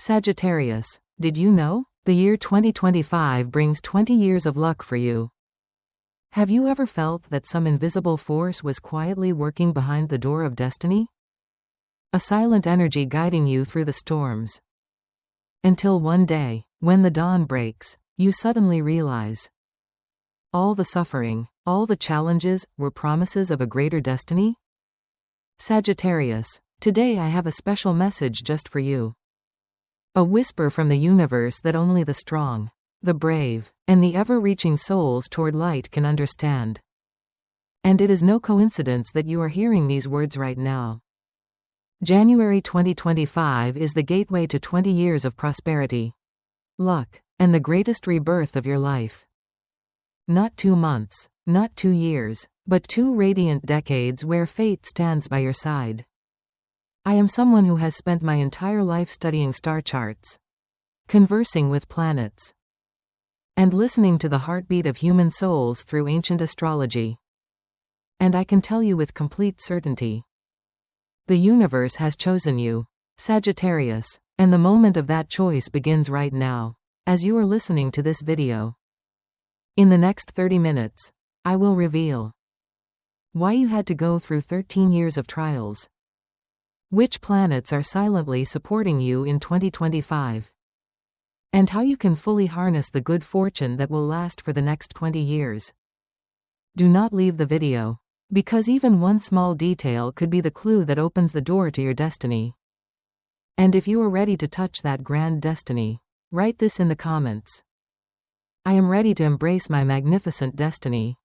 Sagittarius, did you know? The year 2025 brings 20 years of luck for you. Have you ever felt that some invisible force was quietly working behind the door of destiny? A silent energy guiding you through the storms. Until one day, when the dawn breaks, you suddenly realize all the suffering, all the challenges, were promises of a greater destiny? Sagittarius, today I have a special message just for you. A whisper from the universe that only the strong, the brave, and the ever-reaching souls toward light can understand. And it is no coincidence that you are hearing these words right now. January 2025 is the gateway to 20 years of prosperity, luck, and the greatest rebirth of your life. Not 2 months, not 2 years, but 2 radiant decades where fate stands by your side. I am someone who has spent my entire life studying star charts, conversing with planets, and listening to the heartbeat of human souls through ancient astrology. And I can tell you with complete certainty, the universe has chosen you, Sagittarius, and the moment of that choice begins right now, as you are listening to this video. In the next 30 minutes, I will reveal why you had to go through 13 years of trials, which planets are silently supporting you in 2025, and how you can fully harness the good fortune that will last for the next 20 years. Do not leave the video, because even one small detail could be the clue that opens the door to your destiny. And if you are ready to touch that grand destiny, write this in the comments. I am ready to embrace my magnificent destiny.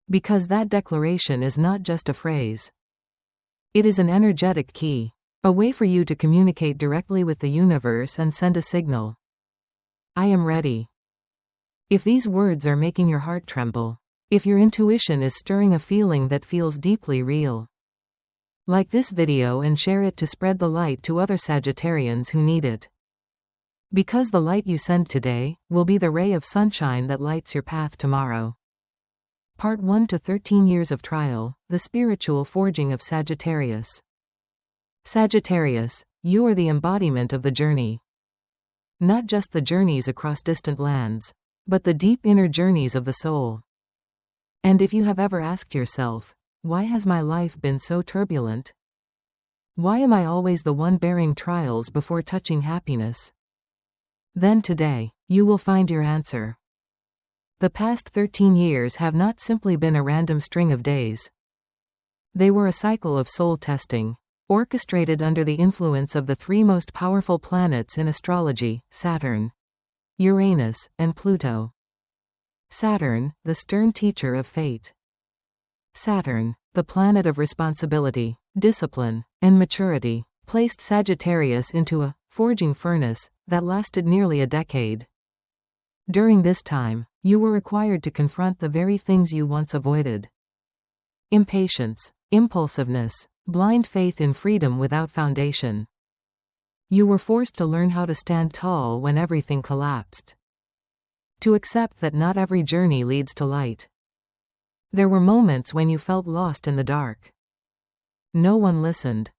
Because that declaration is not just a phrase. It is an energetic key, a way for you to communicate directly with the universe and send a signal. I am ready. If these words are making your heart tremble, if your intuition is stirring a feeling that feels deeply real, like this video and share it to spread the light to other Sagittarians who need it. Because the light you send today will be the ray of sunshine that lights your path tomorrow. Part 1 to 13 Years of Trial, the Spiritual Forging of Sagittarius. Sagittarius, you are the embodiment of the journey. Not just the journeys across distant lands, but the deep inner journeys of the soul. And if you have ever asked yourself, why has my life been so turbulent? Why am I always the one bearing trials before touching happiness? Then today, you will find your answer. The past 13 years have not simply been a random string of days. They were a cycle of soul testing, orchestrated under the influence of the 3 most powerful planets in astrology, Saturn, Uranus, and Pluto. Saturn, the stern teacher of fate. Saturn, the planet of responsibility, discipline, and maturity, placed Sagittarius into a forging furnace that lasted nearly a decade. During this time, you were required to confront the very things you once avoided. Impatience, impulsiveness, blind faith in freedom without foundation. You were forced to learn how to stand tall when everything collapsed. To accept that not every journey leads to light. There were moments when you felt lost in the dark. No one listened.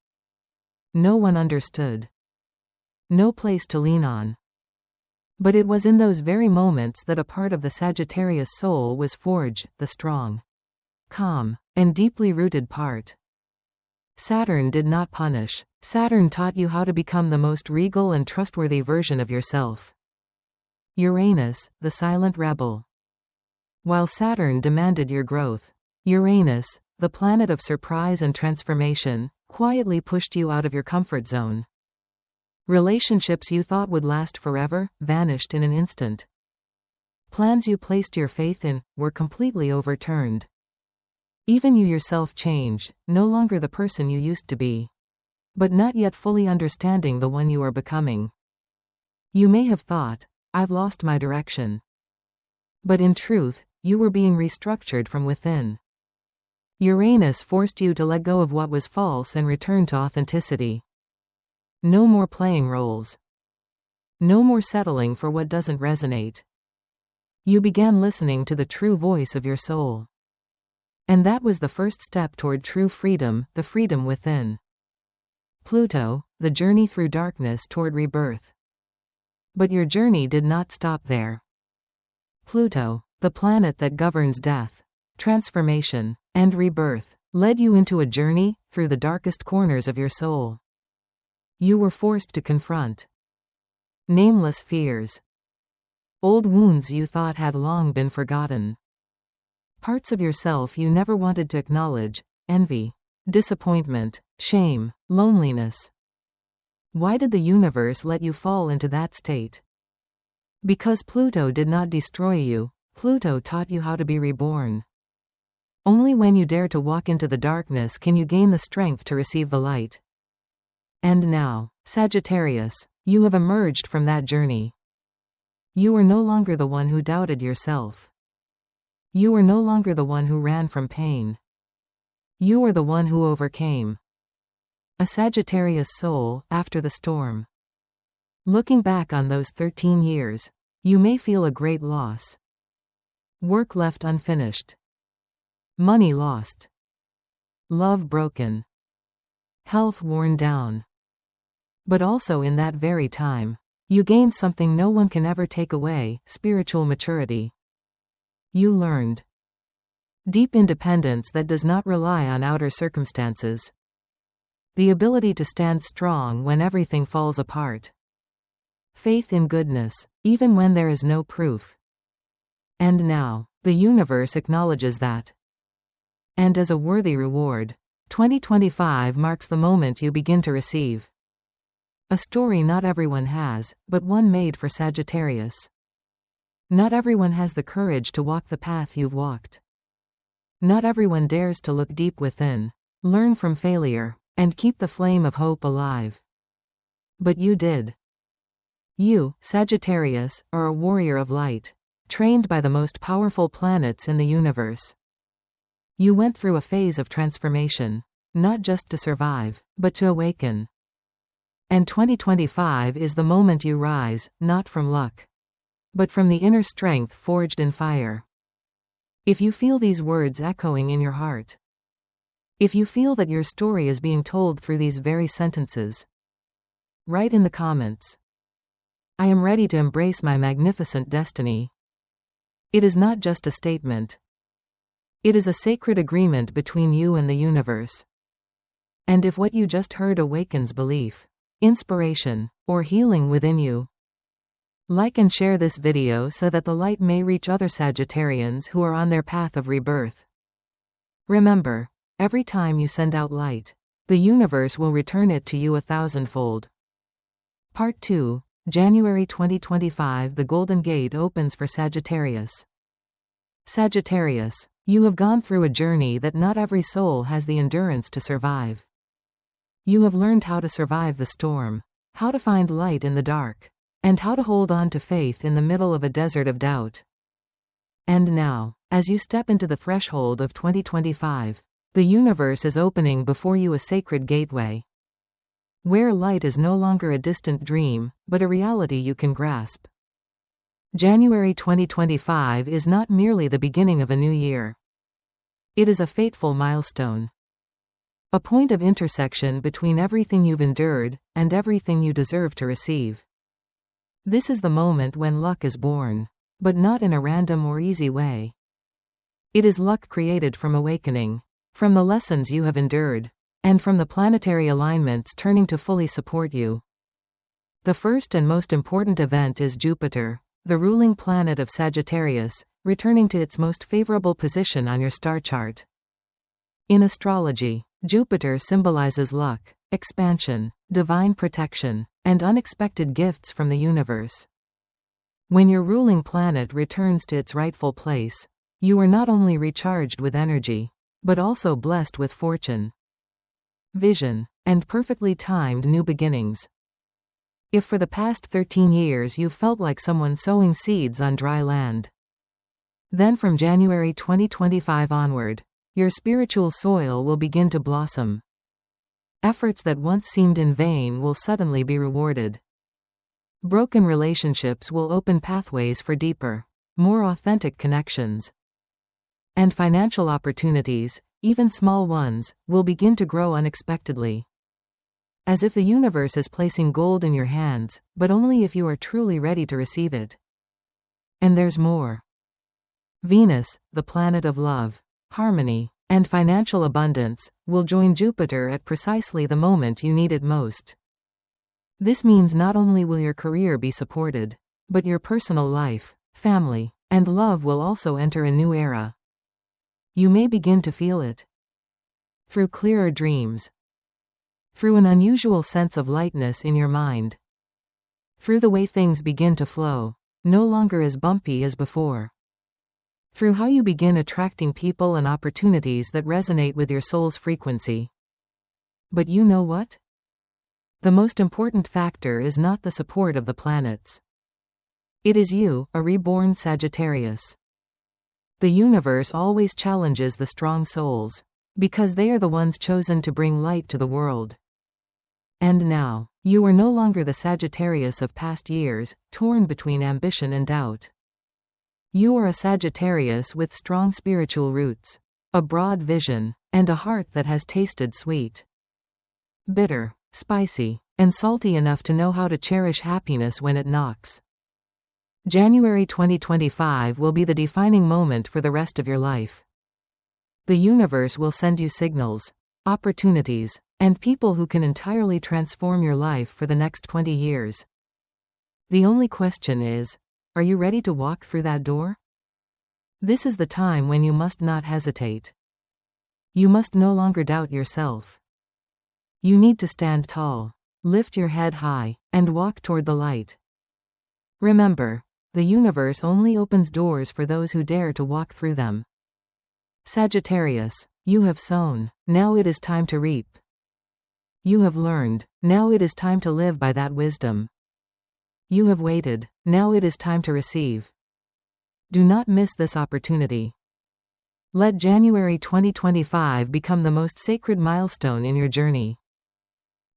No one understood. No place to lean on. But it was in those very moments that a part of the Sagittarius soul was forged, the strong, calm, and deeply rooted part. Saturn did not punish. Saturn taught you how to become the most regal and trustworthy version of yourself. Uranus, the silent rebel. While Saturn demanded your growth, Uranus, the planet of surprise and transformation, quietly pushed you out of your comfort zone. Relationships you thought would last forever vanished in an instant. Plans you placed your faith in were completely overturned. Even you yourself changed, no longer the person you used to be, but not yet fully understanding the one you are becoming. You may have thought, I've lost my direction. But in truth, you were being restructured from within. Uranus forced you to let go of what was false and return to authenticity. No more playing roles. No more settling for what doesn't resonate. You began listening to the true voice of your soul. And that was the first step toward true freedom, the freedom within. Pluto, the journey through darkness toward rebirth. But your journey did not stop there. Pluto, the planet that governs death, transformation, and rebirth, led you into a journey through the darkest corners of your soul. You were forced to confront nameless fears, old wounds you thought had long been forgotten, parts of yourself you never wanted to acknowledge, envy, disappointment, shame, loneliness. Why did the universe let you fall into that state? Because Pluto did not destroy you, Pluto taught you how to be reborn. Only when you dare to walk into the darkness can you gain the strength to receive the light. And now, Sagittarius, you have emerged from that journey. You are no longer the one who doubted yourself. You are no longer the one who ran from pain. You are the one who overcame. A Sagittarius soul after the storm. Looking back on those 13 years, you may feel a great loss. Work left unfinished. Money lost. Love broken. Health worn down. But also in that very time, you gained something no one can ever take away, spiritual maturity. You learned deep independence that does not rely on outer circumstances. The ability to stand strong when everything falls apart. Faith in goodness, even when there is no proof. And now, the universe acknowledges that. And as a worthy reward, 2025 marks the moment you begin to receive a story not everyone has, but one made for Sagittarius. Not everyone has the courage to walk the path you've walked. Not everyone dares to look deep within, learn from failure, and keep the flame of hope alive. But you did. You, Sagittarius, are a warrior of light, trained by the most powerful planets in the universe. You went through a phase of transformation, not just to survive, but to awaken. And 2025 is the moment you rise, not from luck, but from the inner strength forged in fire. If you feel these words echoing in your heart, if you feel that your story is being told through these very sentences, write in the comments, I am ready to embrace my magnificent destiny. It is not just a statement. It is a sacred agreement between you and the universe. And if what you just heard awakens belief, inspiration, or healing within you, like and share this video so that the light may reach other Sagittarians who are on their path of rebirth. Remember, every time you send out light, the universe will return it to you 1,000-fold. Part 2, January 2025. The Golden Gate opens for Sagittarius. Sagittarius, you have gone through a journey that not every soul has the endurance to survive. You have learned how to survive the storm, how to find light in the dark, and how to hold on to faith in the middle of a desert of doubt. And now, as you step into the threshold of 2025, the universe is opening before you a sacred gateway, where light is no longer a distant dream, but a reality you can grasp. January 2025 is not merely the beginning of a new year. It is a fateful milestone. A point of intersection between everything you've endured and everything you deserve to receive. This is the moment when luck is born, but not in a random or easy way. It is luck created from awakening, from the lessons you have endured, and from the planetary alignments turning to fully support you. The first and most important event is Jupiter, the ruling planet of Sagittarius, returning to its most favorable position on your star chart. In astrology, Jupiter symbolizes luck, expansion, divine protection, and unexpected gifts from the universe. When your ruling planet returns to its rightful place, you are not only recharged with energy, but also blessed with fortune, vision, and perfectly timed new beginnings. If for the past 13 years you felt like someone sowing seeds on dry land, then from January 2025 onward, your spiritual soil will begin to blossom. Efforts that once seemed in vain will suddenly be rewarded. Broken relationships will open pathways for deeper, more authentic connections. And financial opportunities, even small ones, will begin to grow unexpectedly. as if the universe is placing gold in your hands, but only if you are truly ready to receive it. And there's more. Venus, the planet of love, harmony, and financial abundance, will join Jupiter at precisely the moment you need it most. This means not only will your career be supported, but your personal life, family, and love will also enter a new era. You may begin to feel it. Through clearer dreams. Through an unusual sense of lightness in your mind. Through the way things begin to flow, no longer as bumpy as before. Through how you begin attracting people and opportunities that resonate with your soul's frequency. But you know what? The most important factor is not the support of the planets. It is you, a reborn Sagittarius. The universe always challenges the strong souls, because they are the ones chosen to bring light to the world. And now, you are no longer the Sagittarius of past years, torn between ambition and doubt. You are a Sagittarius with strong spiritual roots, a broad vision, and a heart that has tasted sweet, bitter, spicy, and salty enough to know how to cherish happiness when it knocks. January 2025 will be the defining moment for the rest of your life. The universe will send you signals, opportunities, and people who can entirely transform your life for the next 20 years. The only question is, are you ready to walk through that door? This is the time when you must not hesitate. You must no longer doubt yourself. You need to stand tall, lift your head high, and walk toward the light. Remember, the universe only opens doors for those who dare to walk through them. Sagittarius, you have sown, now it is time to reap. You have learned, now it is time to live by that wisdom. You have waited, now it is time to receive. Do not miss this opportunity. Let January 2025 become the most sacred milestone in your journey.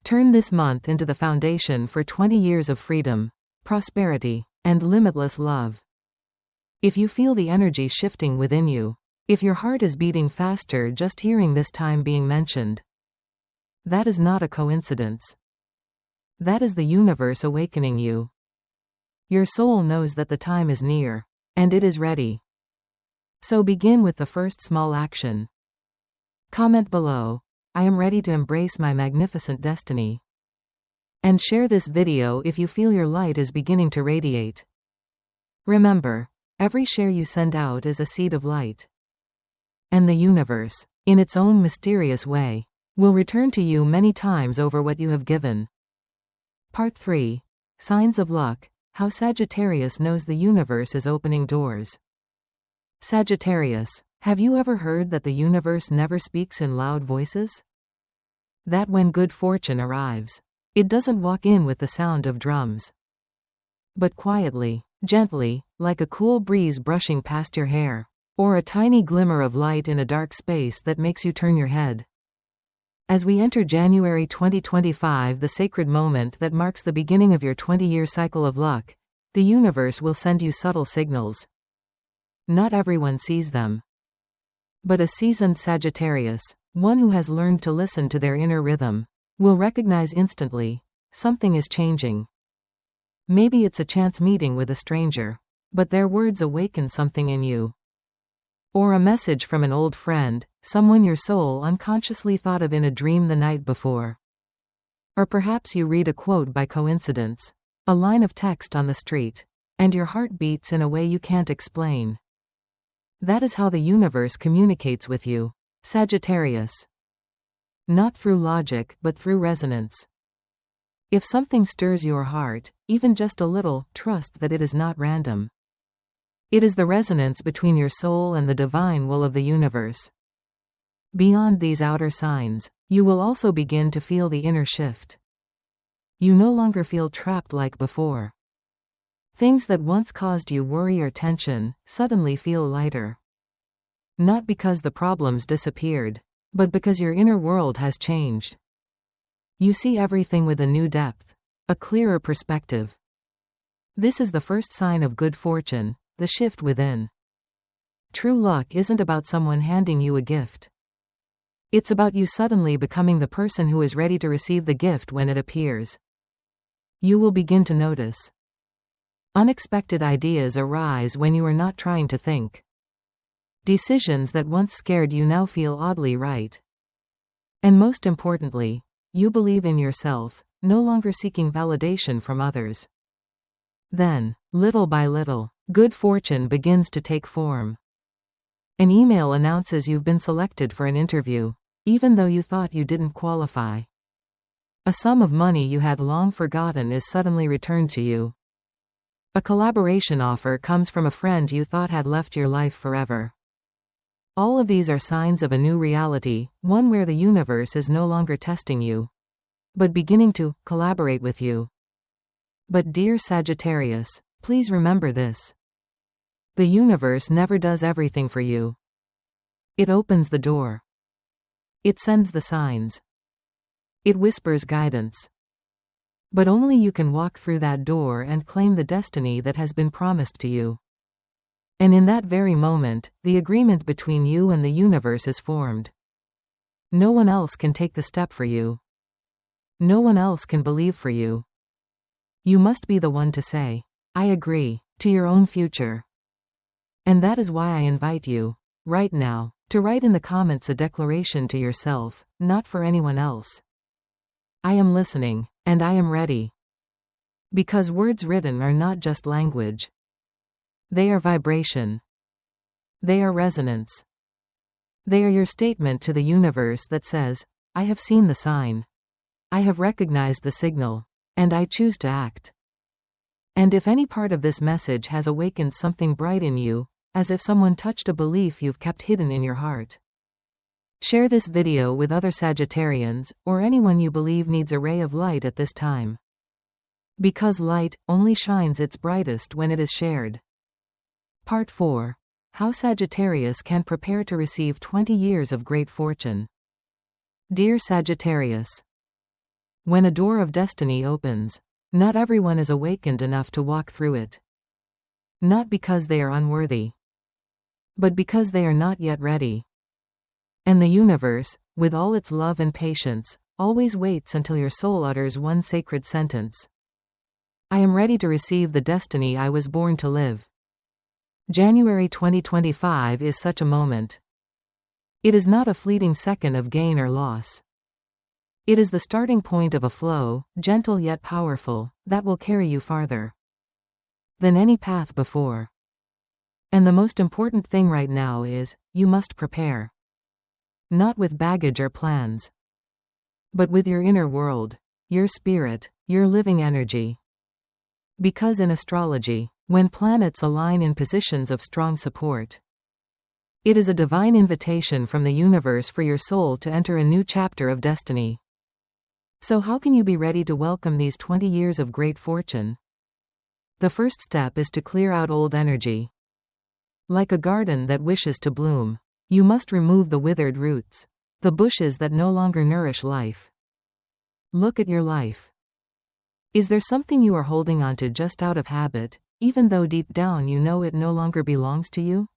Turn this month into the foundation for 20 years of freedom, prosperity, and limitless love. If you feel the energy shifting within you, if your heart is beating faster just hearing this time being mentioned, that is not a coincidence. That is the universe awakening you. Your soul knows that the time is near, and it is ready. So begin with the first small action. Comment below, I am ready to embrace my magnificent destiny. And share this video if you feel your light is beginning to radiate. Remember, every share you send out is a seed of light. And the universe, in its own mysterious way, will return to you many times over what you have given. Part 3. Signs of Luck. How Sagittarius knows the universe is opening doors. Sagittarius, have you ever heard that the universe never speaks in loud voices? That when good fortune arrives, it doesn't walk in with the sound of drums, but quietly, gently, like a cool breeze brushing past your hair, or a tiny glimmer of light in a dark space that makes you turn your head. As we enter January 2025, the sacred moment that marks the beginning of your 20-year cycle of luck, the universe will send you subtle signals. Not everyone sees them. But a seasoned Sagittarius, one who has learned to listen to their inner rhythm, will recognize instantly, something is changing. Maybe it's a chance meeting with a stranger, but their words awaken something in you. Or a message from an old friend, someone your soul unconsciously thought of in a dream the night before. Or perhaps you read a quote by coincidence, a line of text on the street, and your heart beats in a way you can't explain. That is how the universe communicates with you, Sagittarius. Not through logic, but through resonance. If something stirs your heart, even just a little, trust that it is not random. It is the resonance between your soul and the divine will of the universe. Beyond these outer signs, you will also begin to feel the inner shift. You no longer feel trapped like before. Things that once caused you worry or tension suddenly feel lighter. Not because the problems disappeared, but because your inner world has changed. You see everything with a new depth, a clearer perspective. This is the first sign of good fortune, the shift within. True luck isn't about someone handing you a gift. It's about you suddenly becoming the person who is ready to receive the gift when it appears. You will begin to notice unexpected ideas arise when you are not trying to think. Decisions that once scared you now feel oddly right. And most importantly, you believe in yourself, no longer seeking validation from others. Then, little by little, good fortune begins to take form. An email announces you've been selected for an interview, even though you thought you didn't qualify. A sum of money you had long forgotten is suddenly returned to you. A collaboration offer comes from a friend you thought had left your life forever. All of these are signs of a new reality, one where the universe is no longer testing you, but beginning to collaborate with you. But dear Sagittarius, please remember this. The universe never does everything for you. It opens the door. It sends the signs. It whispers guidance. But only you can walk through that door and claim the destiny that has been promised to you. And in that very moment, the agreement between you and the universe is formed. No one else can take the step for you. No one else can believe for you. You must be the one to say, I agree, to your own future. And that is why I invite you, right now, to write in the comments a declaration to yourself, not for anyone else. I am listening, and I am ready. Because words written are not just language. They are vibration. They are resonance. They are your statement to the universe that says, I have seen the sign. I have recognized the signal, and I choose to act. And if any part of this message has awakened something bright in you, as if someone touched a belief you've kept hidden in your heart, share this video with other Sagittarians, or anyone you believe needs a ray of light at this time. Because light only shines its brightest when it is shared. Part 4. How Sagittarius can prepare to receive 20 years of great fortune. Dear Sagittarius, when a door of destiny opens, not everyone is awakened enough to walk through it. Not because they are unworthy, but because they are not yet ready. And the universe, with all its love and patience, always waits until your soul utters one sacred sentence. I am ready to receive the destiny I was born to live. January 2025 is such a moment. It is not a fleeting second of gain or loss. It is the starting point of a flow, gentle yet powerful, that will carry you farther than any path before. And the most important thing right now is, you must prepare. Not with baggage or plans, but with your inner world, your spirit, your living energy. Because in astrology, when planets align in positions of strong support, it is a divine invitation from the universe for your soul to enter a new chapter of destiny. So how can you be ready to welcome these 20 years of great fortune? The first step is to clear out old energy. Like a garden that wishes to bloom, you must remove the withered roots, the bushes that no longer nourish life. Look at your life. Is there something you are holding onto just out of habit, even though deep down you know it no longer belongs to you?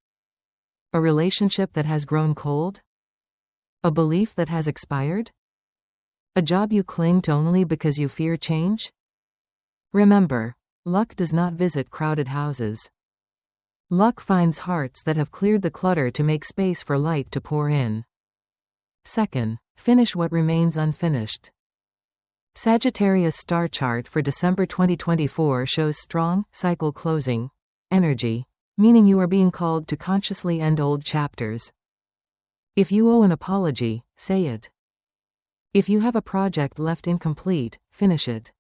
A relationship that has grown cold? A belief that has expired? A job you cling to only because you fear change? Remember, luck does not visit crowded houses. Luck finds hearts that have cleared the clutter to make space for light to pour in. Second, finish what remains unfinished. Sagittarius star chart for December 2024 shows strong, cycle closing energy, meaning you are being called to consciously end old chapters. If you owe an apology, say it. If you have a project left incomplete, finish it.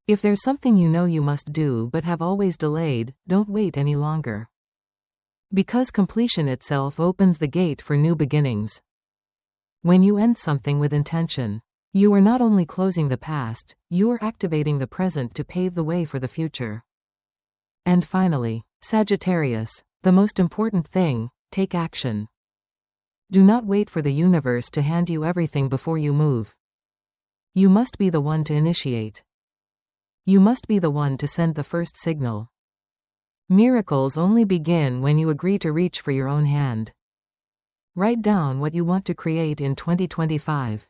If there's something you know you must do but have always delayed, don't wait any longer. Because completion itself opens the gate for new beginnings. When you end something with intention, you are not only closing the past, you are activating the present to pave the way for the future. And finally, Sagittarius, the most important thing, take action. Do not wait for the universe to hand you everything before you move. You must be the one to initiate. You must be the one to send the first signal. Miracles only begin when you agree to reach for your own hand. Write down what you want to create in 2025.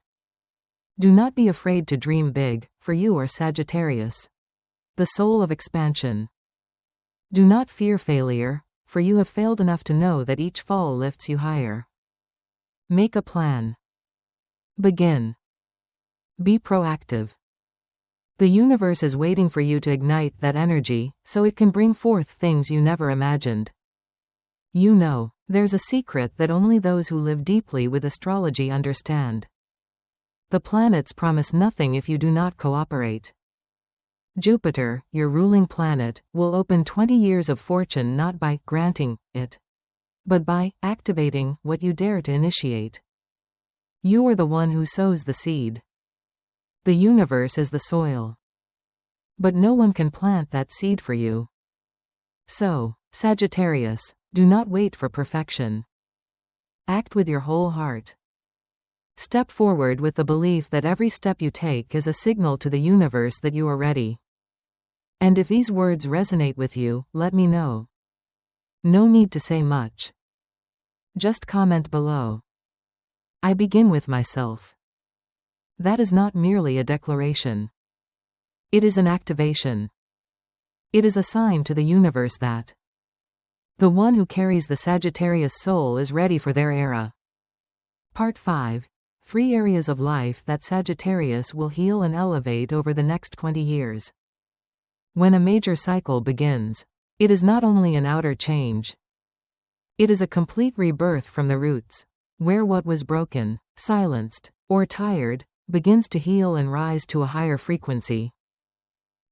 Do not be afraid to dream big, for you are Sagittarius, the soul of expansion. Do not fear failure, for you have failed enough to know that each fall lifts you higher. Make a plan. Begin. Be proactive. The universe is waiting for you to ignite that energy, so it can bring forth things you never imagined. You know, there's a secret that only those who live deeply with astrology understand. The planets promise nothing if you do not cooperate. Jupiter, your ruling planet, will open 20 years of fortune not by granting it, but by activating what you dare to initiate. You are the one who sows the seed. The universe is the soil. But no one can plant that seed for you. So, Sagittarius, do not wait for perfection. Act with your whole heart. Step forward with the belief that every step you take is a signal to the universe that you are ready. And if these words resonate with you, let me know. No need to say much. Just comment below. I begin with myself. That is not merely a declaration. It is an activation. It is a sign to the universe that the one who carries the Sagittarius soul is ready for their era. Part 5. 3 areas of life that Sagittarius will heal and elevate over the next 20 years. When a major cycle begins, it is not only an outer change. It is a complete rebirth from the roots, where what was broken, silenced, or tired, begins to heal and rise to a higher frequency.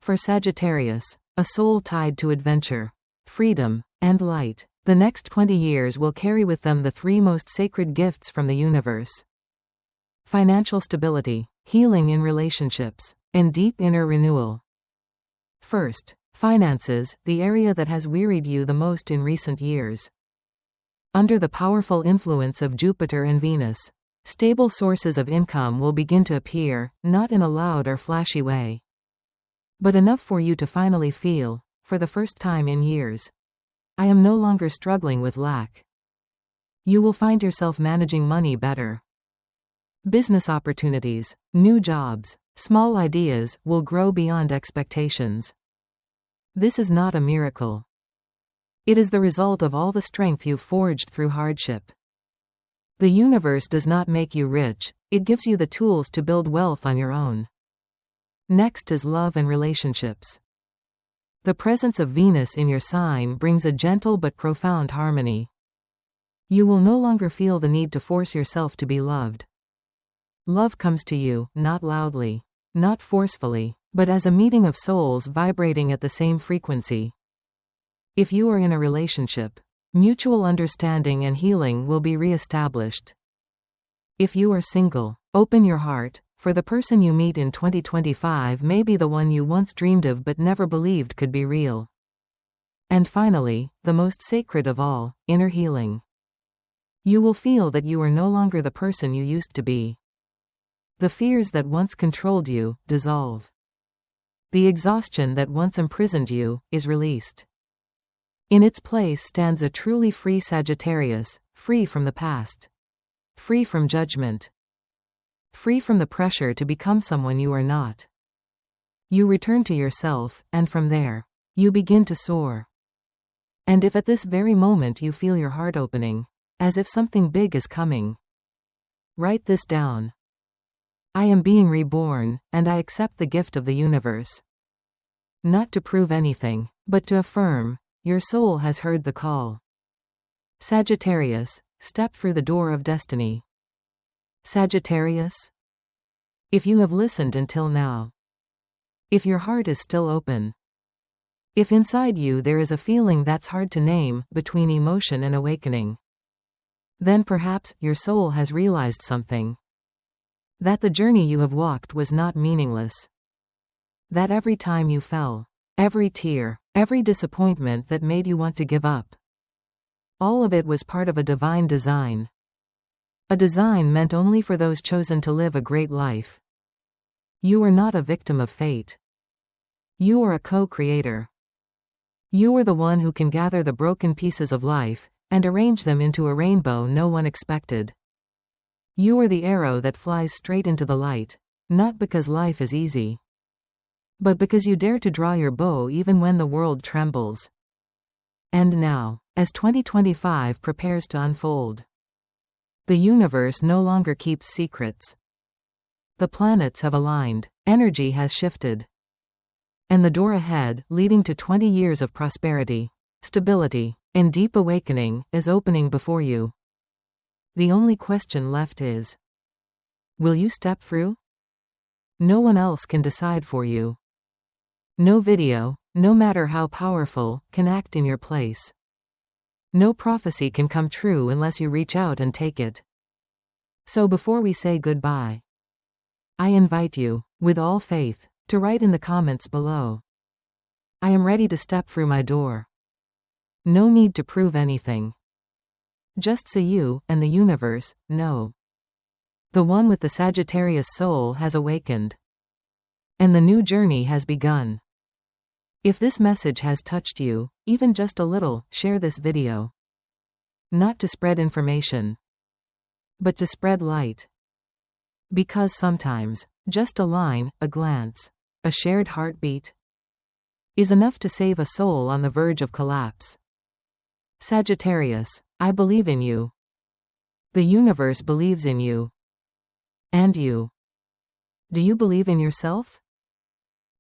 For Sagittarius, a soul tied to adventure, freedom, and light, the next 20 years will carry with them the 3 most sacred gifts from the universe: financial stability, healing in relationships, and deep inner renewal. First, finances, the area that has wearied you the most in recent years. Under the powerful influence of Jupiter and Venus, stable sources of income will begin to appear, not in a loud or flashy way, but enough for you to finally feel, for the first time in years, I am no longer struggling with lack. You will find yourself managing money better. Business opportunities, new jobs, small ideas will grow beyond expectations. This is not a miracle. It is the result of all the strength you've forged through hardship. The universe does not make you rich, it gives you the tools to build wealth on your own. Next is love and relationships. The presence of Venus in your sign brings a gentle but profound harmony. You will no longer feel the need to force yourself to be loved. Love comes to you, not loudly, not forcefully, but as a meeting of souls vibrating at the same frequency. If you are in a relationship, mutual understanding and healing will be re-established. If you are single, open your heart, for the person you meet in 2025 may be the one you once dreamed of but never believed could be real. And finally, the most sacred of all, inner healing. You will feel that you are no longer the person you used to be. The fears that once controlled you dissolve. The exhaustion that once imprisoned you is released. In its place stands a truly free Sagittarius, free from the past, free from judgment, free from the pressure to become someone you are not. You return to yourself, and from there, you begin to soar. And if at this very moment you feel your heart opening, as if something big is coming, write this down. I am being reborn, and I accept the gift of the universe. Not to prove anything, but to affirm, your soul has heard the call. Sagittarius, step through the door of destiny. Sagittarius, if you have listened until now, if your heart is still open, if inside you there is a feeling that's hard to name, between emotion and awakening, then perhaps your soul has realized something. That the journey you have walked was not meaningless. That every time you fell, every tear, every disappointment that made you want to give up, all of it was part of a divine design. A design meant only for those chosen to live a great life. You are not a victim of fate. You are a co-creator. You are the one who can gather the broken pieces of life, and arrange them into a rainbow no one expected. You are the arrow that flies straight into the light, not because life is easy, but because you dare to draw your bow even when the world trembles. And now, as 2025 prepares to unfold, the universe no longer keeps secrets. The planets have aligned, energy has shifted, and the door ahead, leading to 20 years of prosperity, stability, and deep awakening, is opening before you. The only question left is, will you step through? No one else can decide for you. No video, no matter how powerful, can act in your place. No prophecy can come true unless you reach out and take it. So before we say goodbye, I invite you, with all faith, to write in the comments below, I am ready to step through my door. No need to prove anything. Just say you, and the universe, know. The one with the Sagittarius soul has awakened, and the new journey has begun. If this message has touched you, even just a little, share this video. Not to spread information, but to spread light. Because sometimes, just a line, a glance, a shared heartbeat, is enough to save a soul on the verge of collapse. Sagittarius, I believe in you. The universe believes in you. And you. Do you believe in yourself?